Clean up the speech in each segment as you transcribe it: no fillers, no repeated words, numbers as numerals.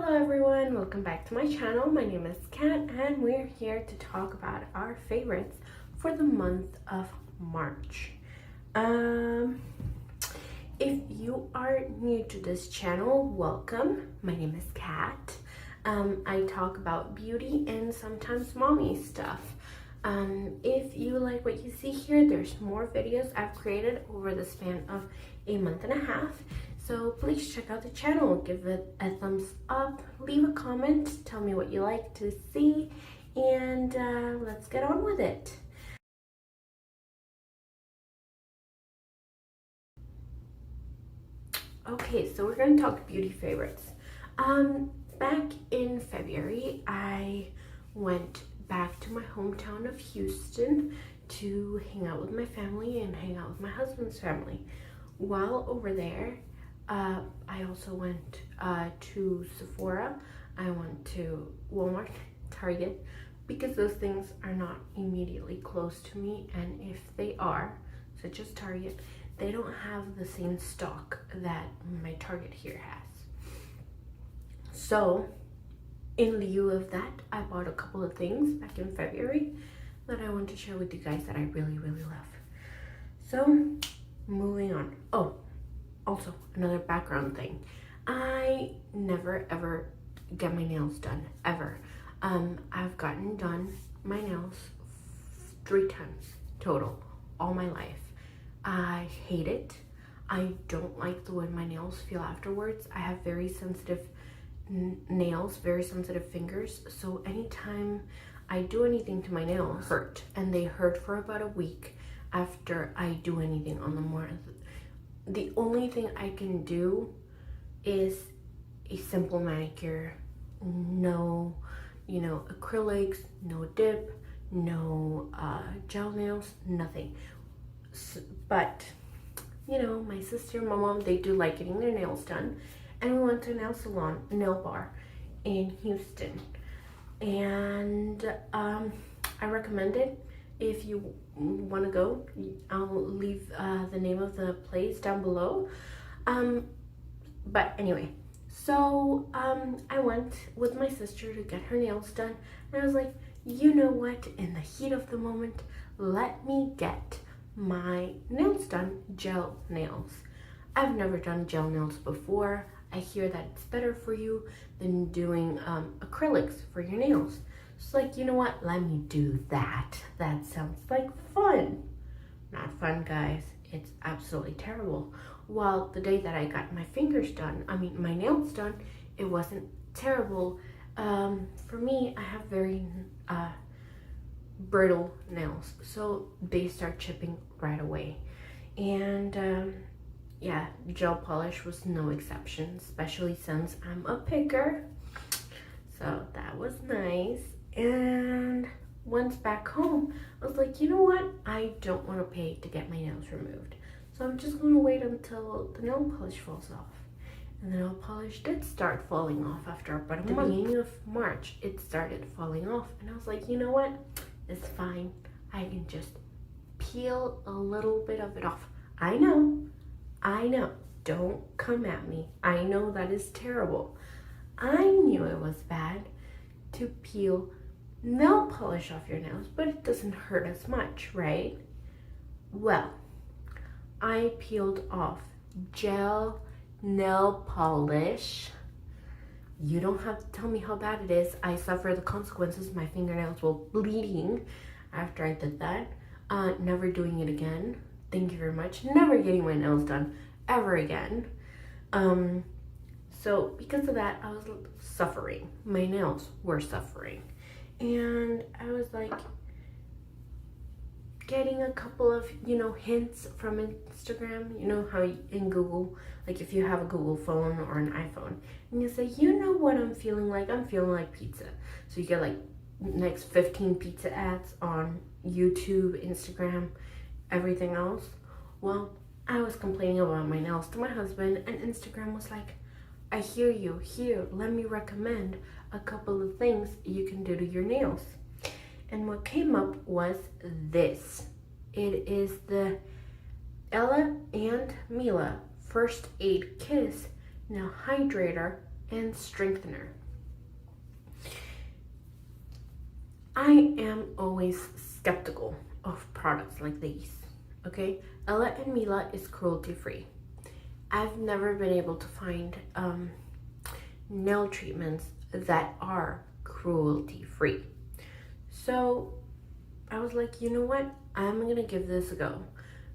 Hello everyone, welcome back to my channel. My name is Kat and we're here to talk about our favorites for the month of March. If you are new to this channel, welcome. My name is Kat. I talk about beauty and sometimes mommy stuff. If you like what you see here, there's more videos I've created over the span of a month and a half. So please check out the channel, give it a thumbs up, leave a comment, tell me what you like to see, and let's get on with it. Okay, so we're going to talk beauty favorites. Back in February, I went back to my hometown of Houston to hang out with my family and hang out with my husband's family. While over there, I also went to Sephora. I went to Walmart, Target, because those things are not immediately close to me, and if they are, such as Target, they don't have the same stock that my Target here has. So in lieu of that, I bought a couple of things back in February that I want to share with you guys that I really love. So moving on. Oh, also another background thing, I never ever get my nails done, ever. I've gotten done my nails 3 times total all my life. I hate it. I don't like the way my nails feel afterwards. I have very sensitive nails, very sensitive fingers, so anytime I do anything to my nails hurt, and they hurt for about a week after I do anything on them. More, the only thing I can do is a simple manicure. No, acrylics, no dip, no gel nails, nothing. But, my sister, my mom, they do like getting their nails done. And we went to a nail salon, a nail bar in Houston. And I recommend it. If you want to go, I'll leave the name of the place down below. But anyway, so I went with my sister to get her nails done, and I was like, you know what, in the heat of the moment, let me get my nails done, gel nails. I've never done gel nails before. I hear that it's better for you than doing acrylics for your nails. It's like, you know what, let me do that. That sounds like fun. Not fun, guys. It's absolutely terrible. Well, the day that I got my my nails done, it wasn't terrible. For me, I have very brittle nails, so they start chipping right away. And yeah, gel polish was no exception, especially since I'm a picker. So that was nice. And once back home, I was like, you know what? I don't want to pay to get my nails removed. So I'm just going to wait until the nail polish falls off. And the nail polish did start falling off after about a month. At the beginning of March, it started falling off. And I was like, you know what? It's fine. I can just peel a little bit of it off. I know. Don't come at me. I know that is terrible. I knew it was bad to peel nail polish off your nails, but it doesn't hurt as much, right? Well, I peeled off gel nail polish. You don't have to tell me how bad it is. I suffer the consequences. My fingernails were bleeding after I did that. Never doing it again. Thank you very much. Never getting my nails done ever again. So because of that, I was suffering. My nails were suffering. And I was like getting a couple of, hints from Instagram. You know how in Google, like if you have a Google phone or an iPhone, and you say, you know what I'm feeling like? I'm feeling like pizza. So you get like next 15 pizza ads on YouTube, Instagram, everything else. Well, I was complaining about my nails to my husband, and Instagram was like, I hear you. Here, let me recommend a couple of things you can do to your nails. And what came up was this. It is the Ella and Mila First Aid Kiss Nail Hydrator and strengthener. I am always skeptical of products like these, okay? Ella and Mila is cruelty free. I've never been able to find nail treatments that are cruelty free. So I was like, you know what? I'm gonna give this a go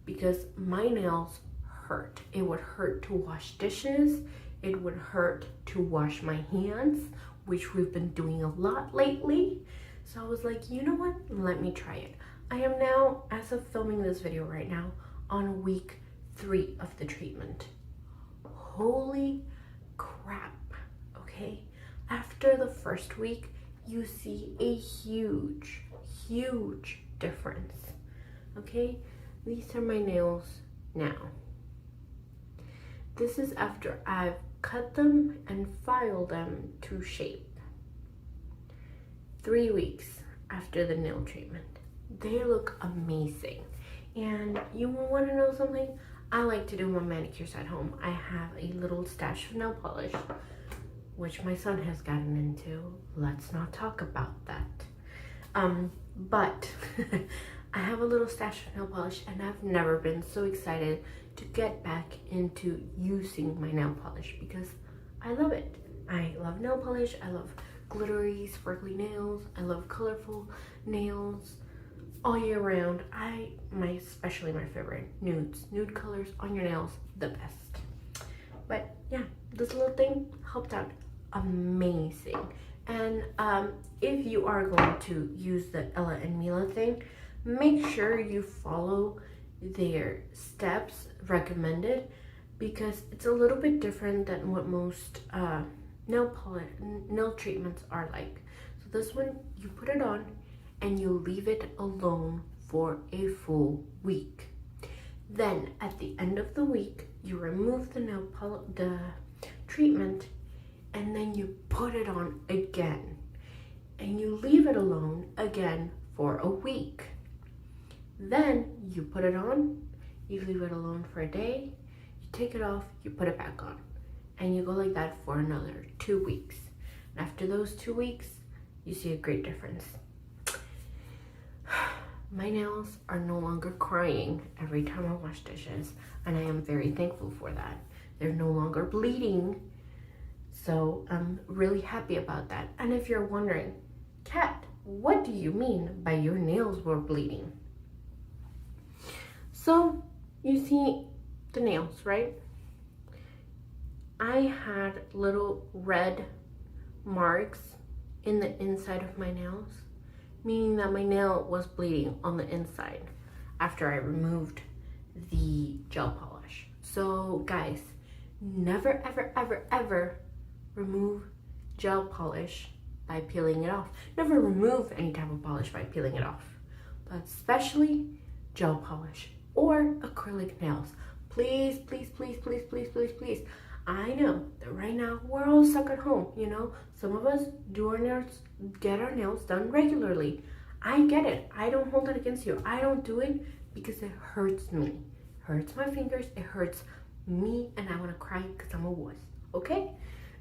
because my nails hurt. It would hurt to wash dishes. It would hurt to wash my hands, which we've been doing a lot lately. So I was like, you know what? Let me try it. I am now, as of filming this video right now, on week 3 of the treatment. Holy crap, okay? After the first week, you see a huge difference, okay? These are my nails now. This is after I've cut them and filed them to shape. 3 weeks after the nail treatment. They look amazing. And you want to know something? I like to do my manicures at home. I have a little stash of nail polish, which my son has gotten into. Let's not talk about that. But I have a little stash of nail polish, and I've never been so excited to get back into using my nail polish because I love it. I love nail polish. I love glittery, sparkly nails. I love colorful nails all year round. Especially my favorite, nudes. Nude colors on your nails, the best. But yeah, this little thing helped out amazing. And if you are going to use the Ella and Mila thing, make sure you follow their steps recommended because it's a little bit different than what most nail treatments are like. So this one, you put it on and you leave it alone for a full week. Then at the end of the week, you remove the treatment, and then you put it on again, and you leave it alone again for a week. Then you put it on, you leave it alone for a day, you take it off, you put it back on, and you go like that for another 2 weeks. And after those 2 weeks, you see a great difference. My nails are no longer crying every time I wash dishes, and I am very thankful for that. They're no longer bleeding, so I'm really happy about that. And if you're wondering, Kat, what do you mean by your nails were bleeding? So you see the nails, right? I had little red marks in the inside of my nails, meaning that my nail was bleeding on the inside after I removed the gel polish. So guys, never ever remove gel polish by peeling it off. Never remove any type of polish by peeling it off, but especially gel polish or acrylic nails. Please. I know that right now we're all stuck at home, you know. Some of us get our nails done regularly. I get it. I don't hold it against you. I don't do it because it hurts me. It hurts my fingers. It hurts me, and I want to cry because I'm a wuss. Okay?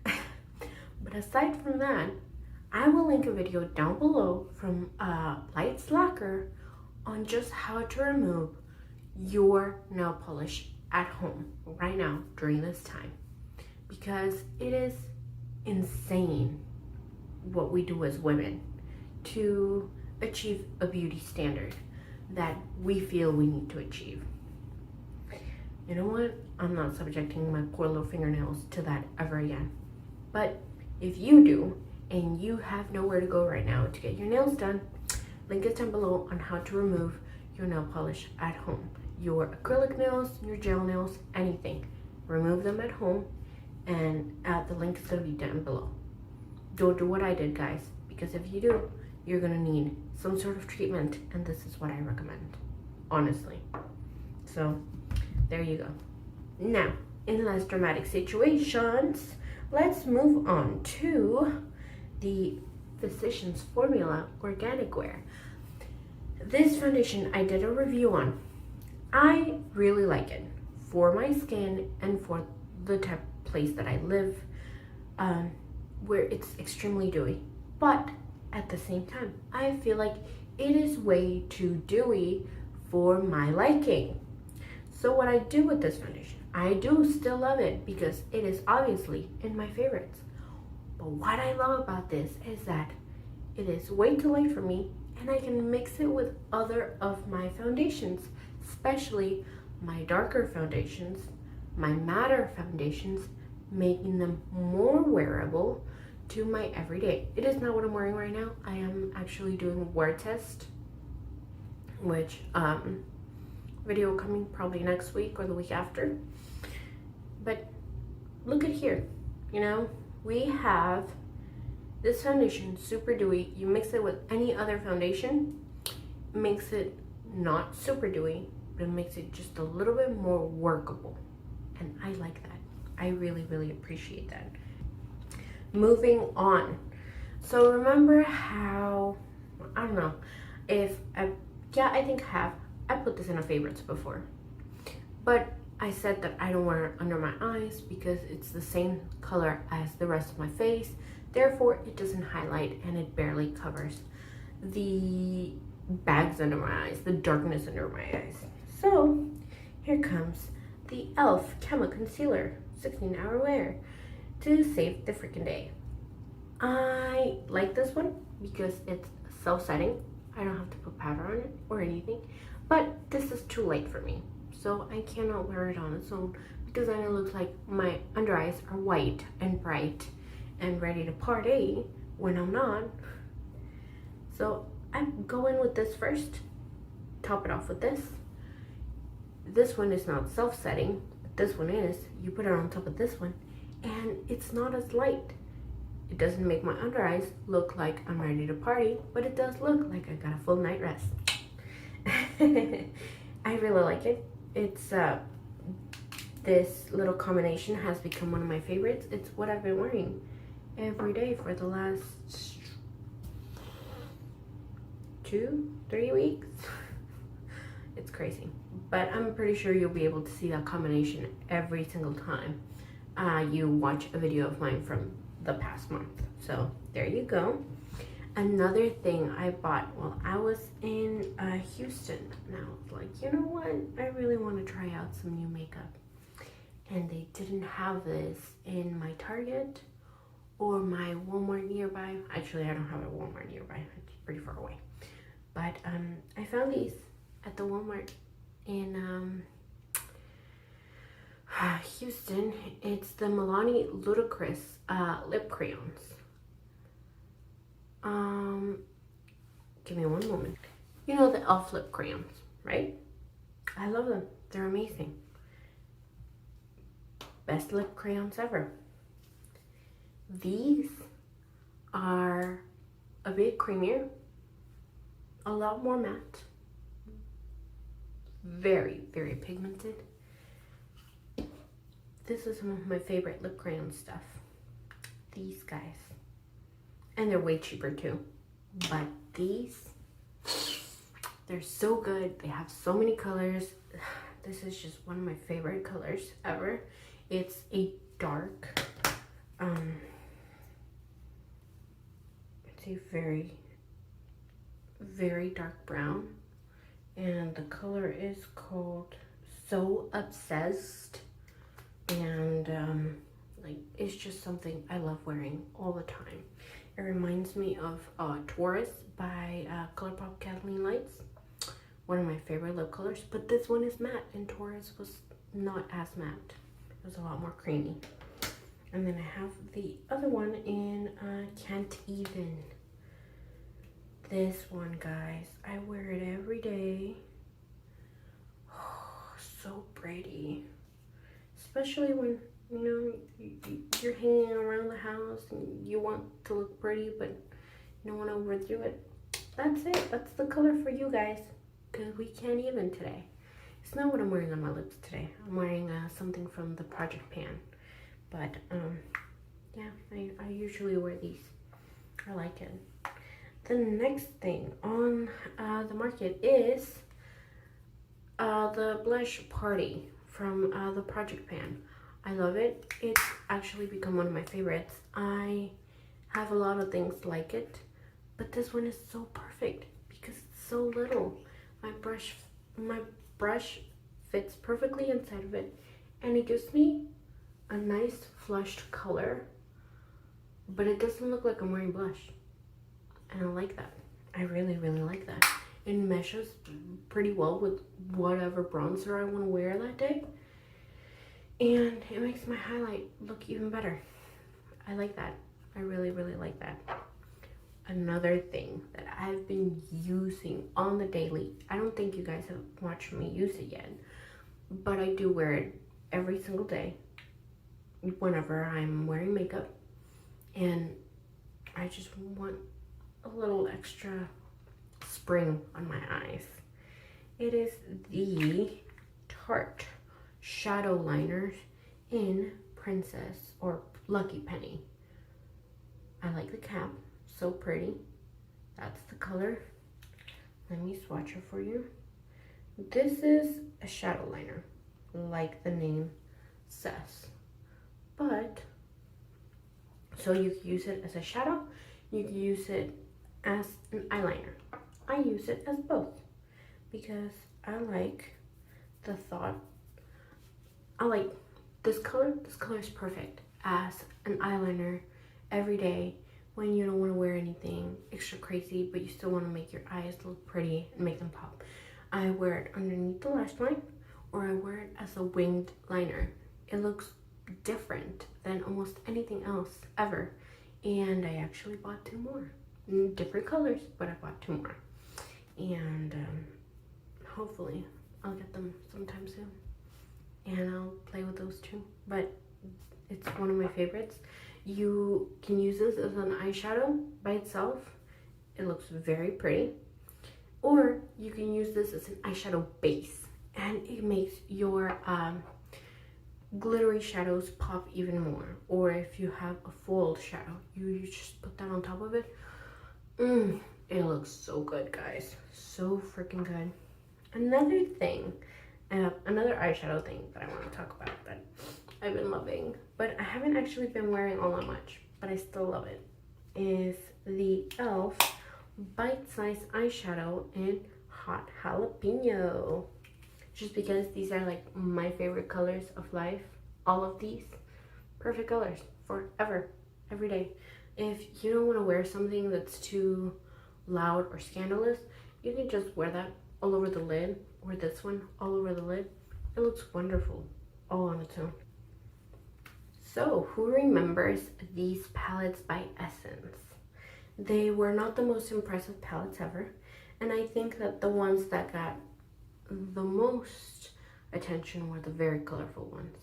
But aside from that, I will link a video down below from Light Slacker on just how to remove your nail polish at home right now during this time, because it is insane what we do as women to achieve a beauty standard that we feel we need to achieve. You know what? I'm not subjecting my poor little fingernails to that ever again. But if you do, and you have nowhere to go right now to get your nails done, link is down below on how to remove your nail polish at home. Your acrylic nails, your gel nails, anything. Remove them at home, and the link is going to be down below. Don't do what I did, guys, because if you do, you're going to need some sort of treatment, and this is what I recommend, honestly. So there you go. Now, in less dramatic situations, let's move on to the Physicians Formula Organic Wear. This foundation I did a review on. I really like it for my skin and for the type of place that I live. where it's extremely dewy, but at the same time, I feel like it is way too dewy for my liking. So what I do with this foundation, I do still love it because it is obviously in my favorites. But what I love about this is that it is way too light for me and I can mix it with other of my foundations, especially my darker foundations, my matter foundations, making them more wearable to my everyday. It is not what I'm wearing right now. I am actually doing a wear test, which video coming probably next week or the week after. But look at here, you know, we have this foundation, super dewy. You mix it with any other foundation, makes it not super dewy, but it makes it just a little bit more workable. And I like that. I really, really appreciate that. Moving on. So remember how, I don't know, I think I put this in a favorites before. But I said that I don't wear it under my eyes because it's the same color as the rest of my face. Therefore, it doesn't highlight and it barely covers the bags under my eyes, the darkness under my eyes. So here comes the E.L.F. Camo Concealer 16-hour wear to save the freaking day. I like this one because it's self-setting. I don't have to put powder on it or anything, but this is too light for me. So I cannot wear it on its own because then it looks like my under eyes are white and bright and ready to party when I'm not. So I go in with this first, top it off with this. This one is not self-setting, but this one is. You put it on top of this one and it's not as light. It doesn't make my under eyes look like I'm ready to party, but it does look like I got a full night rest. I really like it. It's this little combination has become one of my favorites. It's what I've been wearing every day for the last 2-3 weeks. It's crazy, but I'm pretty sure you'll be able to see that combination every single time you watch a video of mine from the past month. So there you go. Another thing I bought while I was in Houston, and I was like, you know what, I really want to try out some new makeup, and they didn't have this in my Target or my Walmart nearby. Actually, I don't have a Walmart nearby, it's pretty far away, but I found these at the Walmart in Houston. It's the Milani Ludicrous lip crayons. Give me one moment. You know the E.L.F. lip crayons, right? I love them. They're amazing. Best lip crayons ever. These are a bit creamier, a lot more matte, very, very pigmented. This is some of my favorite lip crayon stuff. These guys. And they're way cheaper too. But these, they're so good. They have so many colors. This is just one of my favorite colors ever. It's a dark, it's a very, very dark brown. And the color is called So Obsessed. And like, it's just something I love wearing all the time. It reminds me of Taurus by Colourpop Kathleen Lights, one of my favorite lip colors, but this one is matte and Taurus was not as matte. It was a lot more creamy. And then I have the other one in Can't Even. This one, guys, I wear it every day. Oh, so pretty. Especially when, you know, you're hanging around the house and you want to look pretty, but you don't want to overdo it. That's it. That's the color for you guys, because we can't even today. It's not what I'm wearing on my lips today. I'm wearing something from the Project Pan. But, yeah, I usually wear these. I like it. The next thing on the market is the Blush Party from the Project Pan. I love it. It's actually become one of my favorites. I have a lot of things like it, but this one is so perfect because it's so little. My brush fits perfectly inside of it, and it gives me a nice flushed color, but it doesn't look like I'm wearing blush, and I like that. I really, really like that. It meshes pretty well with whatever bronzer I want to wear that day, and it makes my highlight look even better. I like that. I really, really like that. Another thing that I've been using on the daily, I don't think you guys have watched me use it yet, but I do wear it every single day whenever I'm wearing makeup, and I just want a little extra spring on my eyes. It is the Tarte shadow liners in Princess or Lucky Penny. I like the cap, so pretty. That's the color. Let me swatch it for you. This is a shadow liner, like the name says, but so you can use it as a shadow, you can use it as an eyeliner. I use it as both because I like the thought. I like this color. This color is perfect as an eyeliner every day when you don't want to wear anything extra crazy, but you still want to make your eyes look pretty and make them pop. I wear it underneath the lash line, or I wear it as a winged liner. It looks different than almost anything else ever, and I actually bought 2 more. Different colors, but I bought 2 more, and hopefully I'll get them sometime soon, and I'll play with those too. But it's one of my favorites. You can use this as an eyeshadow by itself. It looks very pretty, or you can use this as an eyeshadow base, and it makes your glittery shadows pop even more. Or if you have a foiled shadow, you just put that on top of it. It looks so good, guys. So freaking good. Another thing, another eyeshadow thing that I want to talk about that I've been loving, but I haven't actually been wearing all that much, but I still love it, is the E.L.F. Bite Size Eyeshadow in Hot Jalapeno. Just because these are like my favorite colors of life. All of these, perfect colors forever, every day. If you don't want to wear something that's too loud or scandalous, you can just wear that all over the lid, or this one all over the lid. It looks wonderful all on its own. So who remembers these palettes by Essence? They were not the most impressive palettes ever, and I think that the ones that got the most attention were the very colorful ones.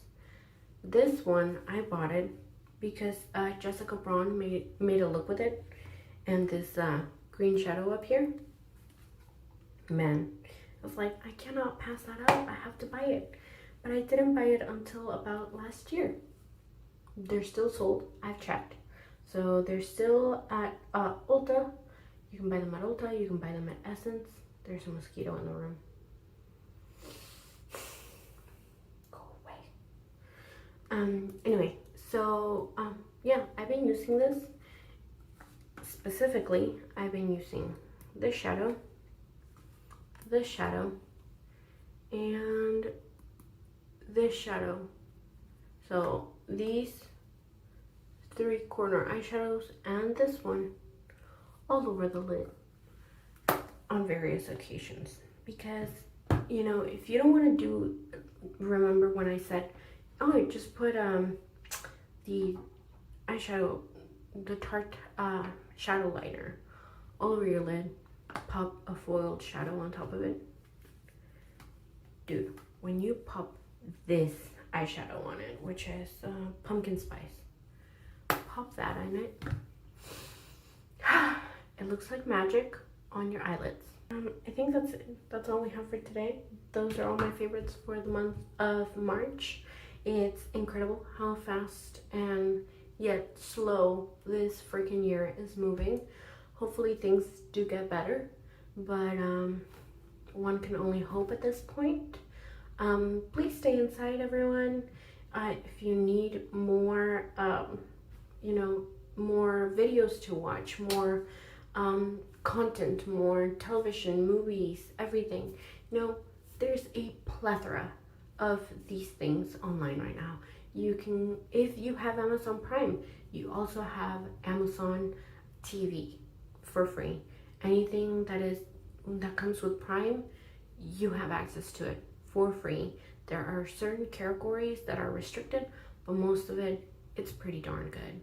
This one, I bought it because Jessica Braun made a look with it, and this green shadow up here, man, I was like, I cannot pass that up. I have to buy it. But I didn't buy it until about last year. They're still sold. I've checked. So they're still at Ulta. You can buy them at Ulta. You can buy them at Essence. There's a mosquito in the room. Go away. Anyway, so yeah, I've been using this. Specifically, I've been using this shadow, and this shadow. So these 3 corner eyeshadows and this one all over the lid on various occasions. Because, you know, if you don't want to do, remember when I said, oh, just put the eyeshadow, the Tarte shadow liner all over your lid, pop a foiled shadow on top of it. Dude, when you pop this eyeshadow on it, which is pumpkin spice, pop that on it. It looks like magic on your eyelids. I think that's it. That's all we have for today. Those are all my favorites for the month of March. It's incredible how fast and yet slow this freaking year is moving. Hopefully things do get better, but one can only hope at this point. Please stay inside, everyone. if you need more, you know, more videos to watch, more content, more television, movies, everything. You know, there's a plethora of these things online right now. You can, if you have Amazon Prime, you also have Amazon TV for free. Anything that comes with Prime, you have access to it for free. There are certain categories that are restricted, but most of it, it's pretty darn good.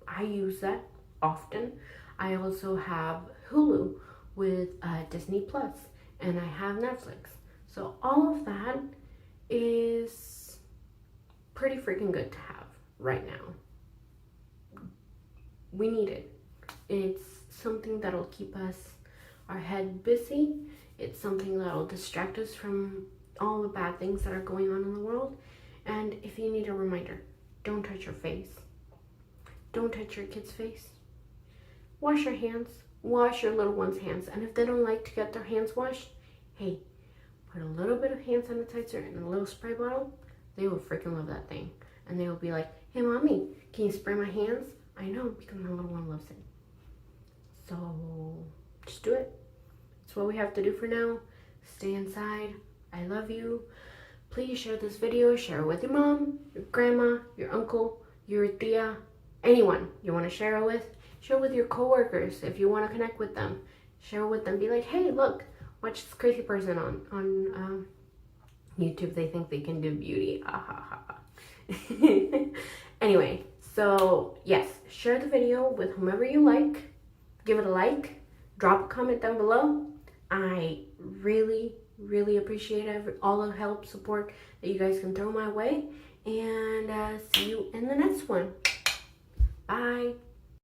I use that often. I also have Hulu with Disney Plus, and I have Netflix. So all of that is pretty freaking good to have right now. We need it. It's something that'll keep our head busy. It's something that'll distract us from all the bad things that are going on in the world. And if you need a reminder, don't touch your face. Don't touch your kid's face. Wash your hands. Wash your little one's hands. And if they don't like to get their hands washed, hey, put a little bit of hand sanitizer in a little spray bottle. They will freaking love that thing. And they will be like, hey, mommy, can you spray my hands? I know, because my little one loves it. So just do it. It's what we have to do for now. Stay inside. I love you. Please share this video. Share it with your mom, your grandma, your uncle, your tia, anyone you want to share it with. Share it with your coworkers if you want to connect with them. Share it with them. Be like, hey, look, watch this crazy person on YouTube. They think they can do beauty. Ah, ha, ha. Anyway, so yes, share the video with whomever you like. Give it a like. Drop a comment down below. I really appreciate all the help, support that you guys can throw my way. And see you in the next one. Bye.